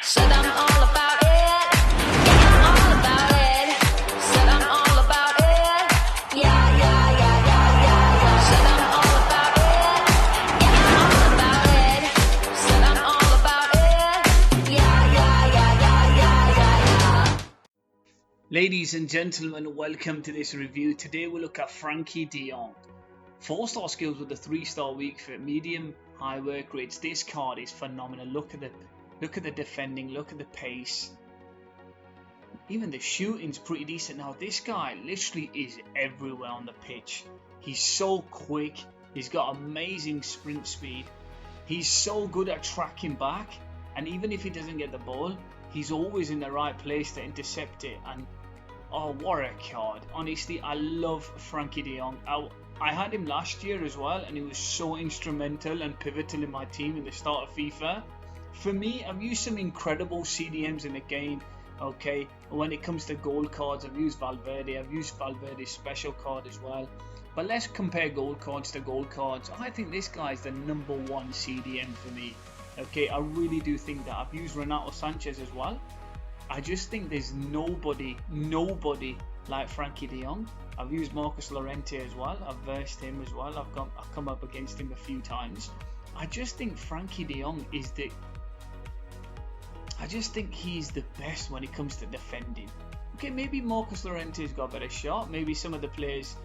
Said I'm all about it. Yeah, I'm all about it. Said I'm all about it. Yeah, yeah, yeah, yeah, yeah, yeah. Said I'm all about it. Yeah, I'm all about it. Said I'm all about it. Yeah, yeah, yeah, yeah, yeah, yeah, yeah. Ladies and gentlemen, welcome to this review. Today we'll look at Frenkie De Jong. 4-star skills with a 3-star weak fit, medium high work rates. This card is phenomenal. Look at the defending, look at the pace. Even the shooting's pretty decent. Now this guy literally is everywhere on the pitch. He's so quick, he's got amazing sprint speed. He's so good at tracking back, and even if he doesn't get the ball, he's always in the right place to intercept it. And oh, what a card. Honestly, I love Frenkie De Jong. I had him last year as well, and he was so instrumental and pivotal in my team in the start of FIFA. For me, I've used some incredible CDMs in the game. Okay, when it comes to gold cards, I've used Valverde. I've used Valverde's special card as well. But let's compare gold cards to gold cards. I think this guy is the #1 CDM for me. Okay, I really do think that. I've used Renato Sanchez as well. I just think there's nobody like Frenkie De Jong. I've used Marcus Llorente as well. I've versed him as well. I've come up against him a few times. I just think Frenkie De Jong is he's the best when it comes to defending. Okay, maybe Marcus Llorente's got a better shot. Maybe some of the players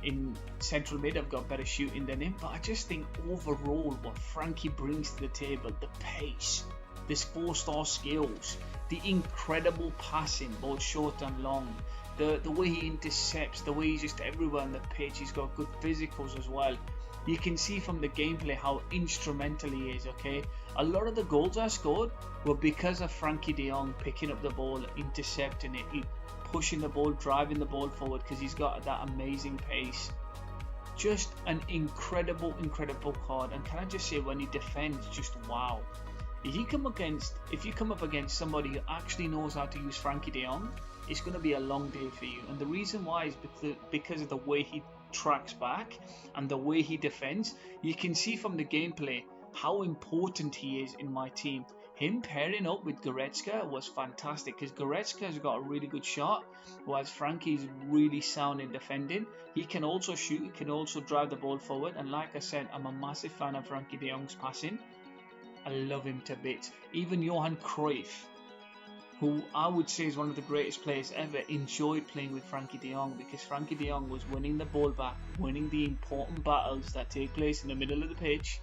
in central mid have got better shooting than him. But I just think overall what Frenkie brings to the table, the pace, this 4-star skills, the incredible passing, both short and long, the way he intercepts, the way he's just everywhere on the pitch. He's got good physicals as well. You can see from the gameplay how instrumental he is. Okay, a lot of the goals I scored were because of Frenkie De Jong picking up the ball, intercepting it, pushing the ball, driving the ball forward, because he's got that amazing pace. Just an incredible card. And can I just say, when he defends, just wow. If you come up against somebody who actually knows how to use Frenkie De Jong, it's going to be a long day for you. And the reason why is because of the way he tracks back and the way he defends. You can see from the gameplay how important he is in my team. Him pairing up with Goretzka was fantastic, because Goretzka's got a really good shot, whilst Frankie's really sound in defending. He can also shoot, he can also drive the ball forward, and like I said, I'm a massive fan of Frenkie De Jong's passing. I love him to bits. Even Johan Cruyff, who I would say is one of the greatest players ever, enjoyed playing with Frenkie De Jong, because Frenkie De Jong was winning the ball back, winning the important battles that take place in the middle of the pitch,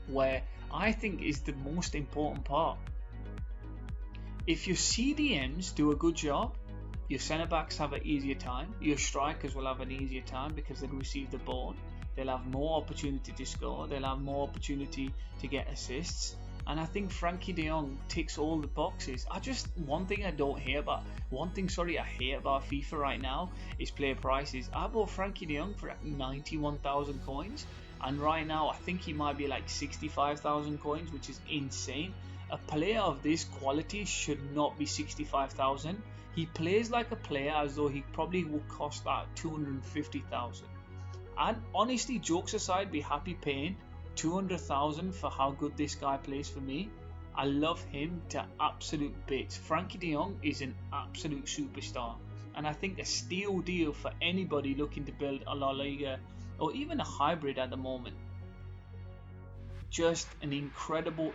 where I think is the most important part. If your CDMs do a good job, your centre backs have an easier time, your strikers will have an easier time because they'll receive the ball, they'll have more opportunity to score, they'll have more opportunity to get assists. And I think Frenkie De Jong ticks all the boxes. One thing I hate about FIFA right now is player prices. I bought Frenkie De Jong for 91,000 coins, and right now I think he might be like 65,000 coins, which is insane. A player of this quality should not be 65,000. He plays like a player as though he probably would cost about 250,000. And honestly, jokes aside, be happy paying 200,000 for how good this guy plays for me. I love him to absolute bits. Frenkie De Jong is an absolute superstar, and I think a steal deal for anybody looking to build a La Liga or even a hybrid at the moment. Just an incredible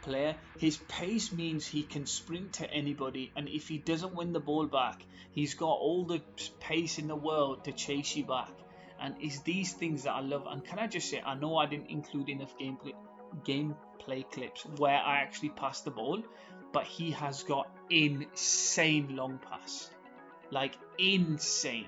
player. His pace means he can sprint to anybody, and if he doesn't win the ball back, he's got all the pace in the world to chase you back. And it's these things that I love. And can I just say, I know I didn't include enough gameplay clips where I actually passed the ball, but he has got insane long pass. Like insane.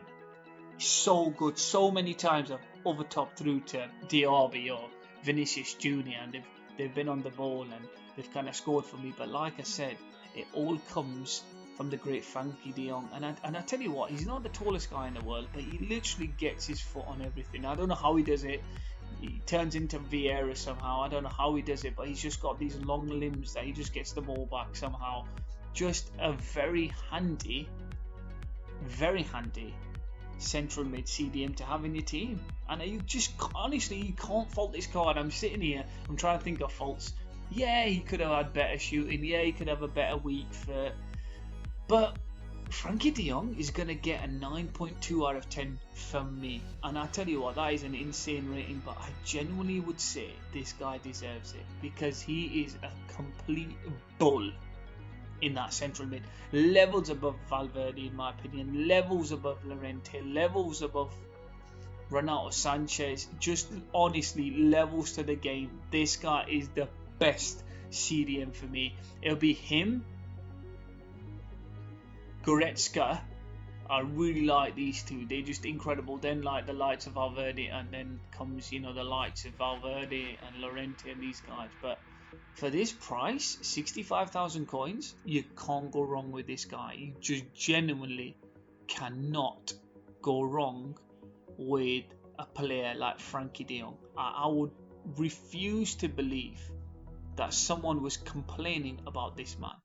So good. So many times I've overtopped through to Diaby or Vinicius Jr. and they've been on the ball and they've kind of scored for me. But like I said, it all comes from the great Frenkie De Jong, and I tell you what, he's not the tallest guy in the world, but he literally gets his foot on everything. I don't know how he does it. He turns into Vieira somehow. I don't know how he does it, but he's just got these long limbs that he just gets the ball back somehow. Just a very handy central mid CDM to have in your team. And you just honestly, you can't fault this card. I'm sitting here, I'm trying to think of faults. Yeah, he could have had better shooting. Yeah, he could have a better week for. But Frenkie De Jong is going to get a 9.2 out of 10 from me. And I tell you what, that is an insane rating, but I genuinely would say this guy deserves it because he is a complete bull in that central mid. Levels above Valverde, in my opinion. Levels above Llorente. Levels above Renato Sanchez. Just honestly, levels to the game. This guy is the best CDM for me. It'll be him, Goretzka. I really like these two. They're just incredible. Then like the likes of Valverde, and then comes the likes of Valverde and Llorente and these guys. But for this price, 65,000 coins, you can't go wrong with this guy. You just genuinely cannot go wrong with a player like Frenkie De Jong. I would refuse to believe that someone was complaining about this man.